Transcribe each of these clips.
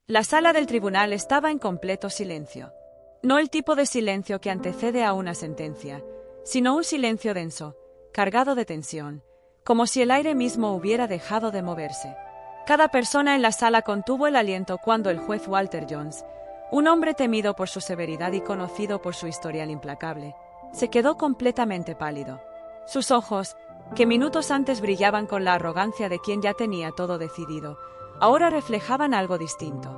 La sala del tribunal estaba en completo silencio. No el tipo de silencio que antecede a una sentencia, sino un silencio denso, cargado de tensión, como si el aire mismo hubiera dejado de moverse. Cada persona en la sala contuvo el aliento cuando el juez Walter Jones, un hombre temido por su severidad y conocido por su historial implacable, se quedó completamente pálido. Sus ojos, que minutos antes brillaban con la arrogancia de quien ya tenía todo decidido, ahora reflejaban algo distinto.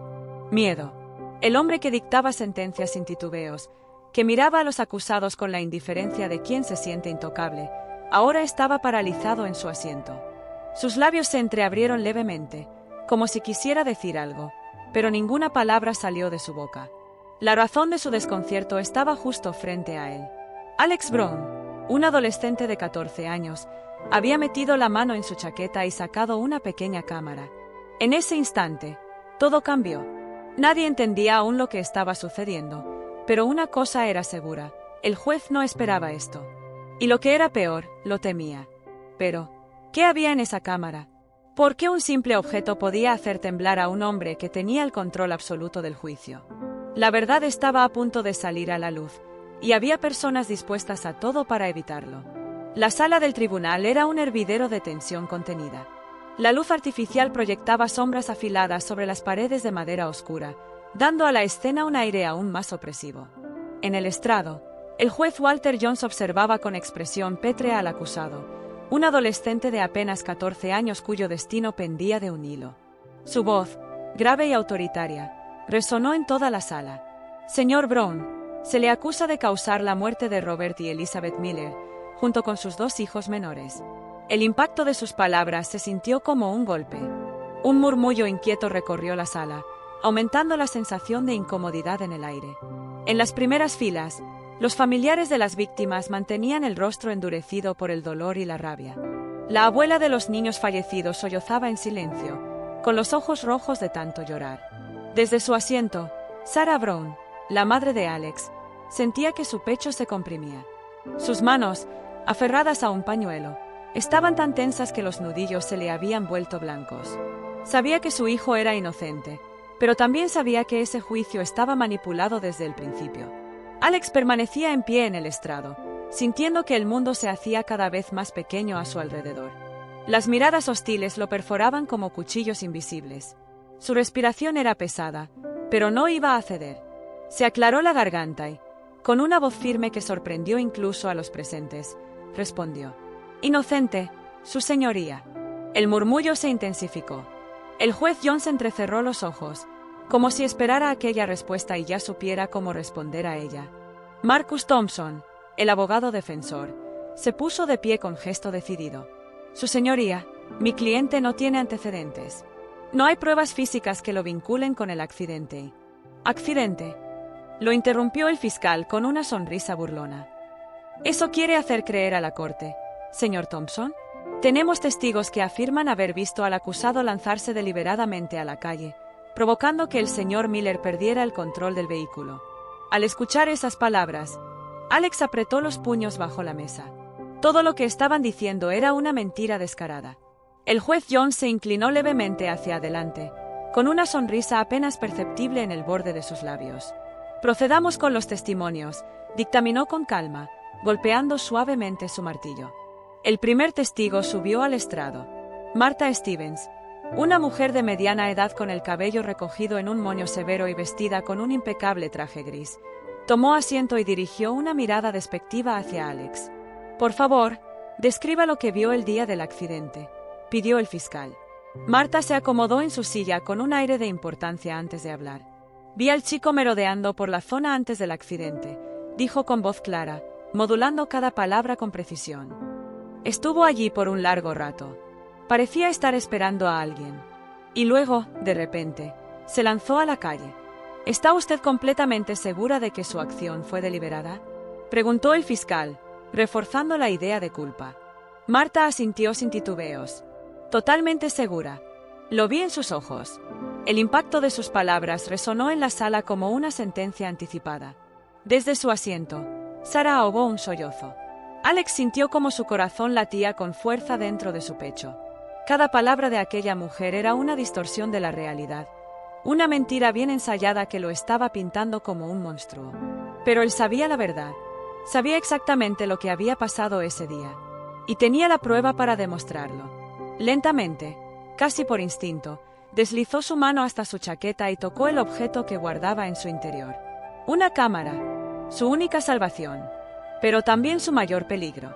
Miedo. El hombre que dictaba sentencias sin titubeos, que miraba a los acusados con la indiferencia de quien se siente intocable, ahora estaba paralizado en su asiento. Sus labios se entreabrieron levemente, como si quisiera decir algo, pero ninguna palabra salió de su boca. La razón de su desconcierto estaba justo frente a él. Alex Brown, un adolescente de 14 años, había metido la mano en su chaqueta y sacado una pequeña cámara. En ese instante, todo cambió. Nadie entendía aún lo que estaba sucediendo, pero una cosa era segura: el juez no esperaba esto. Y lo que era peor, lo temía. Pero, ¿qué había en esa cámara? ¿Por qué un simple objeto podía hacer temblar a un hombre que tenía el control absoluto del juicio? La verdad estaba a punto de salir a la luz, y había personas dispuestas a todo para evitarlo. La sala del tribunal era un hervidero de tensión contenida. La luz artificial proyectaba sombras afiladas sobre las paredes de madera oscura, dando a la escena un aire aún más opresivo. En el estrado, el juez Walter Jones observaba con expresión pétrea al acusado, un adolescente de apenas 14 años cuyo destino pendía de un hilo. Su voz, grave y autoritaria, resonó en toda la sala. Señor Brown, se le acusa de causar la muerte de Robert y Elizabeth Miller, junto con sus 2 hijos menores. El impacto de sus palabras se sintió como un golpe. Un murmullo inquieto recorrió la sala, aumentando la sensación de incomodidad en el aire. En las primeras filas, los familiares de las víctimas mantenían el rostro endurecido por el dolor y la rabia. La abuela de los niños fallecidos sollozaba en silencio, con los ojos rojos de tanto llorar. Desde su asiento, Sarah Brown, la madre de Alex, sentía que su pecho se comprimía. Sus manos, aferradas a un pañuelo, estaban tan tensas que los nudillos se le habían vuelto blancos. Sabía que su hijo era inocente, pero también sabía que ese juicio estaba manipulado desde el principio. Alex permanecía en pie en el estrado, sintiendo que el mundo se hacía cada vez más pequeño a su alrededor. Las miradas hostiles lo perforaban como cuchillos invisibles. Su respiración era pesada, pero no iba a ceder. Se aclaró la garganta y, con una voz firme que sorprendió incluso a los presentes, respondió: «Inocente, su señoría». El murmullo se intensificó. El juez Jones entrecerró los ojos, como si esperara aquella respuesta y ya supiera cómo responder a ella. Marcus Thompson, el abogado defensor, se puso de pie con gesto decidido. «Su señoría, mi cliente no tiene antecedentes. No hay pruebas físicas que lo vinculen con el accidente». «¿Accidente?», lo interrumpió el fiscal con una sonrisa burlona. «¿Eso quiere hacer creer a la corte, señor Thompson? Tenemos testigos que afirman haber visto al acusado lanzarse deliberadamente a la calle, provocando que el señor Miller perdiera el control del vehículo». Al escuchar esas palabras, Alex apretó los puños bajo la mesa. Todo lo que estaban diciendo era una mentira descarada. El juez Jones se inclinó levemente hacia adelante, con una sonrisa apenas perceptible en el borde de sus labios. «Procedamos con los testimonios», dictaminó con calma, golpeando suavemente su martillo. El primer testigo subió al estrado. Martha Stevens, una mujer de mediana edad con el cabello recogido en un moño severo y vestida con un impecable traje gris, tomó asiento y dirigió una mirada despectiva hacia Alex. «Por favor, describa lo que vio el día del accidente», pidió el fiscal. Martha se acomodó en su silla con un aire de importancia antes de hablar. «Vi al chico merodeando por la zona antes del accidente», dijo con voz clara, modulando cada palabra con precisión. «Estuvo allí por un largo rato. Parecía estar esperando a alguien. Y luego, de repente, se lanzó a la calle». «¿Está usted completamente segura de que su acción fue deliberada?», preguntó el fiscal, reforzando la idea de culpa. Martha asintió sin titubeos. «Totalmente segura. Lo vi en sus ojos». El impacto de sus palabras resonó en la sala como una sentencia anticipada. Desde su asiento, Sarah ahogó un sollozo. Alex sintió como su corazón latía con fuerza dentro de su pecho. Cada palabra de aquella mujer era una distorsión de la realidad, Una mentira bien ensayada que lo estaba pintando como un monstruo. Pero él sabía la verdad. Sabía exactamente lo que había pasado ese día. Y tenía la prueba para demostrarlo. Lentamente, casi por instinto, deslizó su mano hasta su chaqueta y tocó el objeto que guardaba en su interior. Una cámara. Su única salvación. Pero también su mayor peligro.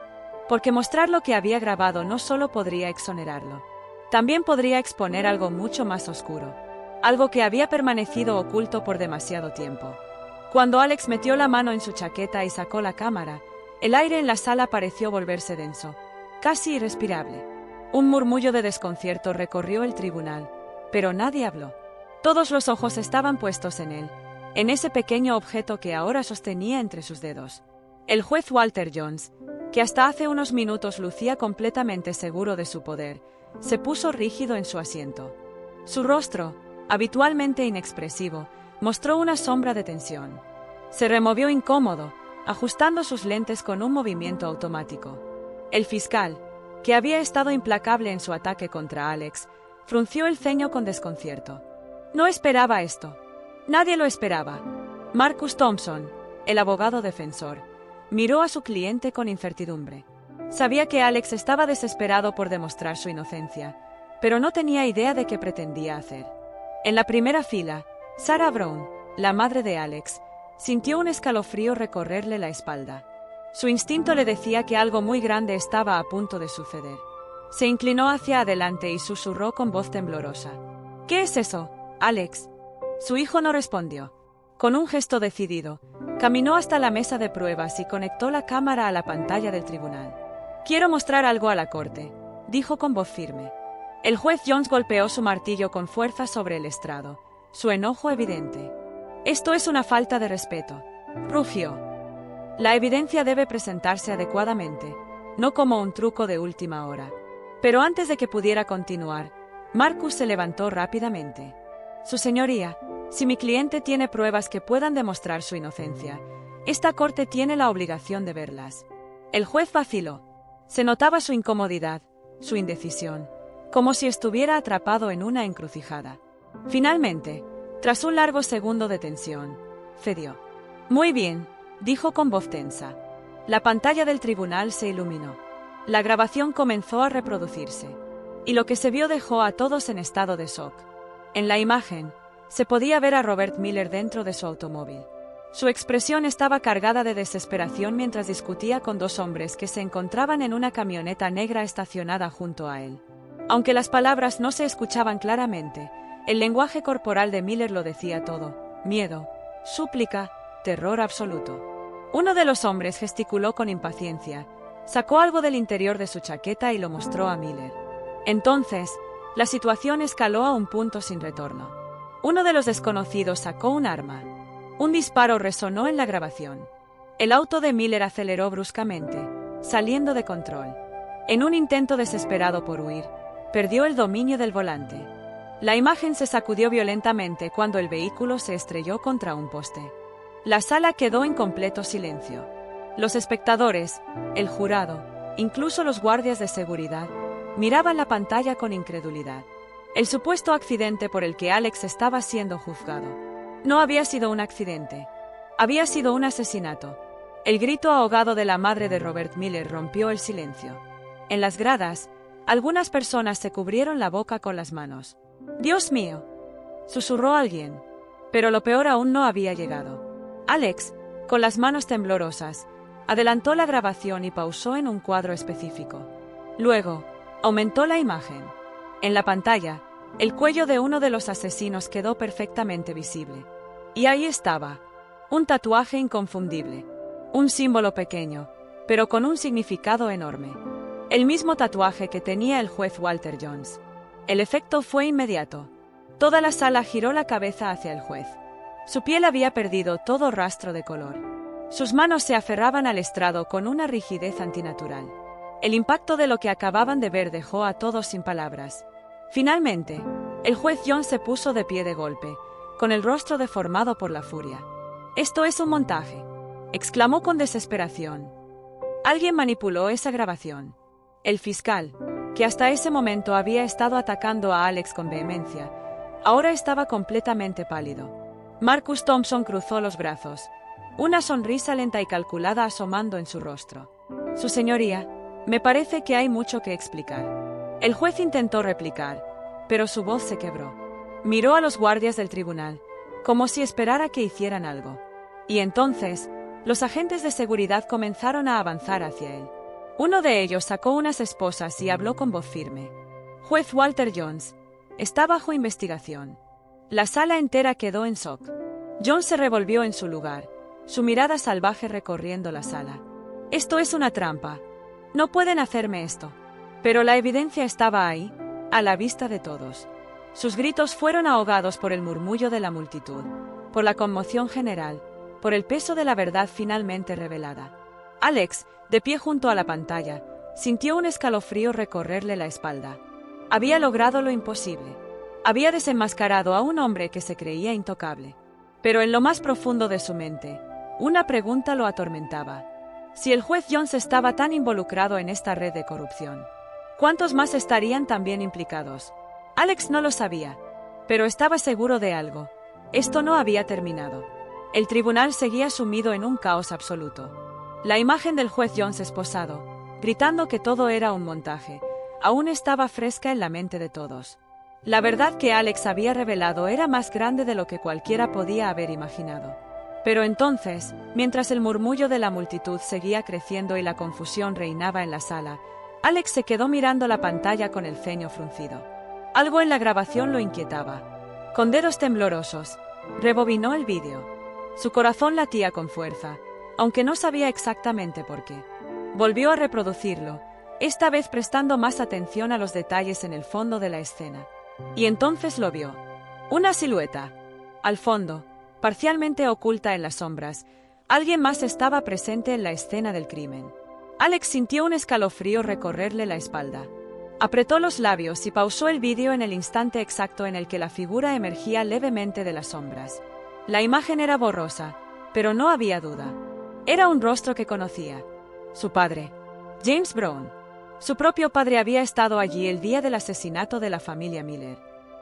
Porque mostrar lo que había grabado no solo podría exonerarlo. También podría exponer algo mucho más oscuro. Algo que había permanecido oculto por demasiado tiempo. Cuando Alex metió la mano en su chaqueta y sacó la cámara, el aire en la sala pareció volverse denso, casi irrespirable. Un murmullo de desconcierto recorrió el tribunal, pero nadie habló. Todos los ojos estaban puestos en él, en ese pequeño objeto que ahora sostenía entre sus dedos. El juez Walter Jones, que hasta hace unos minutos lucía completamente seguro de su poder, se puso rígido en su asiento. Su rostro, habitualmente inexpresivo, mostró una sombra de tensión. Se removió incómodo, ajustando sus lentes con un movimiento automático. El fiscal, que había estado implacable en su ataque contra Alex, frunció el ceño con desconcierto. No esperaba esto. Nadie lo esperaba. Marcus Thompson, el abogado defensor, miró a su cliente con incertidumbre. Sabía que Alex estaba desesperado por demostrar su inocencia, pero no tenía idea de qué pretendía hacer. En la primera fila, Sarah Brown, la madre de Alex, sintió un escalofrío recorrerle la espalda. Su instinto le decía que algo muy grande estaba a punto de suceder. Se inclinó hacia adelante y susurró con voz temblorosa. «¿Qué es eso, Alex?» Su hijo no respondió. Con un gesto decidido, caminó hasta la mesa de pruebas y conectó la cámara a la pantalla del tribunal. «Quiero mostrar algo a la corte», dijo con voz firme. El juez Jones golpeó su martillo con fuerza sobre el estrado, su enojo evidente. «Esto es una falta de respeto», rugió. «La evidencia debe presentarse adecuadamente, no como un truco de última hora». Pero antes de que pudiera continuar, Marcus se levantó rápidamente. «Su señoría, si mi cliente tiene pruebas que puedan demostrar su inocencia, esta corte tiene la obligación de verlas». El juez vaciló. Se notaba su incomodidad, su indecisión, como si estuviera atrapado en una encrucijada. Finalmente, tras un largo segundo de tensión, cedió. «Muy bien», dijo con voz tensa. La pantalla del tribunal se iluminó. La grabación comenzó a reproducirse. Y lo que se vio dejó a todos en estado de shock. En la imagen, se podía ver a Robert Miller dentro de su automóvil. Su expresión estaba cargada de desesperación mientras discutía con dos hombres que se encontraban en una camioneta negra estacionada junto a él. Aunque las palabras no se escuchaban claramente, el lenguaje corporal de Miller lo decía todo: miedo, súplica, terror absoluto. Uno de los hombres gesticuló con impaciencia, sacó algo del interior de su chaqueta y lo mostró a Miller. Entonces, la situación escaló a un punto sin retorno. Uno de los desconocidos sacó un arma. Un disparo resonó en la grabación. El auto de Miller aceleró bruscamente, saliendo de control. En un intento desesperado por huir, perdió el dominio del volante. La imagen se sacudió violentamente cuando el vehículo se estrelló contra un poste. La sala quedó en completo silencio. Los espectadores, el jurado, incluso los guardias de seguridad, miraban la pantalla con incredulidad. El supuesto accidente por el que Alex estaba siendo juzgado no había sido un accidente. Había sido un asesinato. El grito ahogado de la madre de Robert Miller rompió el silencio. En las gradas, algunas personas se cubrieron la boca con las manos. «¡Dios mío!», susurró alguien. Pero lo peor aún no había llegado. Alex, con las manos temblorosas, adelantó la grabación y pausó en un cuadro específico. Luego, aumentó la imagen. En la pantalla, el cuello de uno de los asesinos quedó perfectamente visible. Y ahí estaba, un tatuaje inconfundible, un símbolo pequeño, pero con un significado enorme. El mismo tatuaje que tenía el juez Walter Jones. El efecto fue inmediato. Toda la sala giró la cabeza hacia el juez. Su piel había perdido todo rastro de color. Sus manos se aferraban al estrado con una rigidez antinatural. El impacto de lo que acababan de ver dejó a todos sin palabras. Finalmente, el juez Jones se puso de pie de golpe, con el rostro deformado por la furia. «Esto es un montaje», exclamó con desesperación. Alguien manipuló esa grabación. El fiscal, que hasta ese momento había estado atacando a Alex con vehemencia, Ahora estaba completamente pálido. Marcus Thompson cruzó los brazos, una sonrisa lenta y calculada asomando en su rostro. Su señoría, me parece que hay mucho que explicar. El juez intentó replicar, pero su voz se quebró. Miró a los guardias del tribunal, como si esperara que hicieran algo. Y entonces, los agentes de seguridad comenzaron a avanzar hacia él. Uno de ellos sacó unas esposas y habló con voz firme. Juez Walter Jones, está bajo investigación. La sala entera quedó en shock. Jones se revolvió en su lugar, su mirada salvaje recorriendo la sala. Esto es una trampa. No pueden hacerme esto. Pero la evidencia estaba ahí, a la vista de todos. Sus gritos fueron ahogados por el murmullo de la multitud, por la conmoción general, por el peso de la verdad finalmente revelada. Alex, de pie junto a la pantalla, sintió un escalofrío recorrerle la espalda. Había logrado lo imposible. Había desenmascarado a un hombre que se creía intocable. Pero en lo más profundo de su mente, una pregunta lo atormentaba. Si el juez Jones estaba tan involucrado en esta red de corrupción, ¿cuántos más estarían también implicados? Alex no lo sabía, pero estaba seguro de algo. Esto no había terminado. El tribunal seguía sumido en un caos absoluto. La imagen del juez Jones esposado, gritando que todo era un montaje, aún estaba fresca en la mente de todos. La verdad que Alex había revelado era más grande de lo que cualquiera podía haber imaginado. Pero entonces, mientras el murmullo de la multitud seguía creciendo y la confusión reinaba en la sala, Alex se quedó mirando la pantalla con el ceño fruncido. Algo en la grabación lo inquietaba. Con dedos temblorosos, rebobinó el vídeo. Su corazón latía con fuerza, aunque no sabía exactamente por qué. Volvió a reproducirlo, esta vez prestando más atención a los detalles en el fondo de la escena. Y entonces lo vio. Una silueta. Al fondo, parcialmente oculta en las sombras, alguien más estaba presente en la escena del crimen. Alex sintió un escalofrío recorrerle la espalda. Apretó los labios y pausó el vídeo en el instante exacto en el que la figura emergía levemente de las sombras. La imagen era borrosa, pero no había duda. Era un rostro que conocía. Su padre, James Brown. Su propio padre había estado allí el día del asesinato de la familia Miller.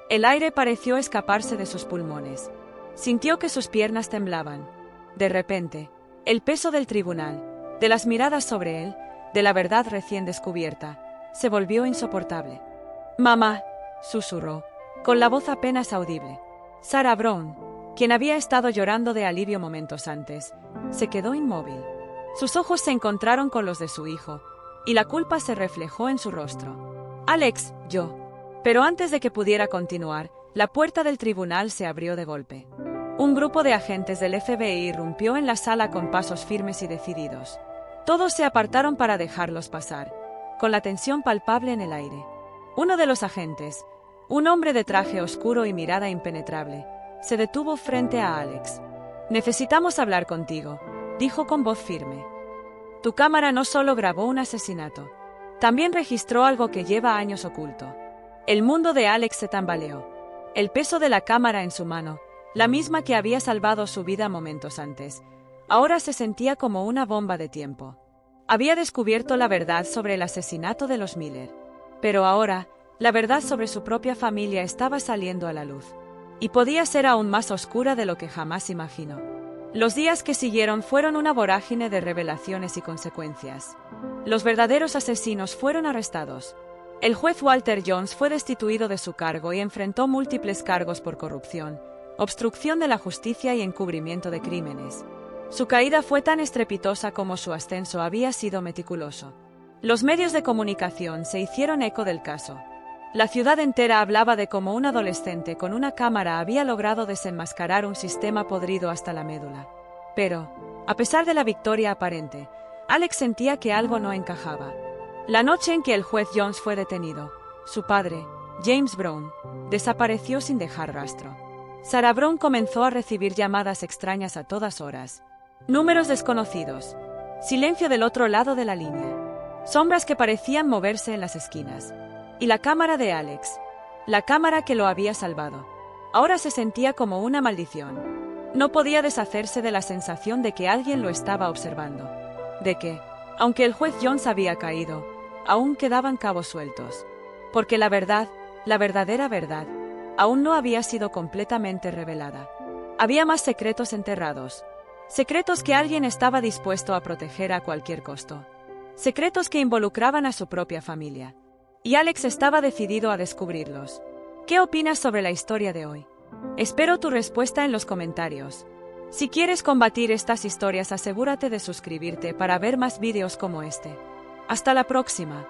El aire pareció escaparse de sus pulmones. Sintió que sus piernas temblaban. De repente, el peso del tribunal, de las miradas sobre él, de la verdad recién descubierta, se volvió insoportable. «Mamá», susurró, con la voz apenas audible. Sarah Brown, quien había estado llorando de alivio momentos antes, se quedó inmóvil. Sus ojos se encontraron con los de su hijo, y la culpa se reflejó en su rostro. «Alex, yo». Pero antes de que pudiera continuar, la puerta del tribunal se abrió de golpe. Un grupo de agentes del FBI irrumpió en la sala con pasos firmes y decididos. Todos se apartaron para dejarlos pasar, con la tensión palpable en el aire. Uno de los agentes, un hombre de traje oscuro y mirada impenetrable, se detuvo frente a Alex. «Necesitamos hablar contigo», dijo con voz firme. «Tu cámara no solo grabó un asesinato, también registró algo que lleva años oculto». El mundo de Alex se tambaleó. El peso de la cámara en su mano, la misma que había salvado su vida momentos antes, ahora se sentía como una bomba de tiempo. Había descubierto la verdad sobre el asesinato de los Miller. Pero ahora, la verdad sobre su propia familia estaba saliendo a la luz. Y podía ser aún más oscura de lo que jamás imaginó. Los días que siguieron fueron una vorágine de revelaciones y consecuencias. Los verdaderos asesinos fueron arrestados. El juez Walter Jones fue destituido de su cargo y enfrentó múltiples cargos por corrupción, obstrucción de la justicia y encubrimiento de crímenes. Su caída fue tan estrepitosa como su ascenso había sido meticuloso. Los medios de comunicación se hicieron eco del caso. La ciudad entera hablaba de cómo un adolescente con una cámara había logrado desenmascarar un sistema podrido hasta la médula. Pero, a pesar de la victoria aparente, Alex sentía que algo no encajaba. La noche en que el juez Jones fue detenido, su padre, James Brown, desapareció sin dejar rastro. Sarah Brown comenzó a recibir llamadas extrañas a todas horas. Números desconocidos. Silencio del otro lado de la línea. Sombras que parecían moverse en las esquinas. Y la cámara de Alex. La cámara que lo había salvado. Ahora se sentía como una maldición. No podía deshacerse de la sensación de que alguien lo estaba observando. De que, aunque el juez Jones había caído, aún quedaban cabos sueltos. Porque la verdad, la verdadera verdad, aún no había sido completamente revelada. Había más secretos enterrados. Secretos que alguien estaba dispuesto a proteger a cualquier costo. Secretos que involucraban a su propia familia. Y Alex estaba decidido a descubrirlos. ¿Qué opinas sobre la historia de hoy? Espero tu respuesta en los comentarios. Si quieres combatir estas historias, asegúrate de suscribirte para ver más vídeos como este. Hasta la próxima.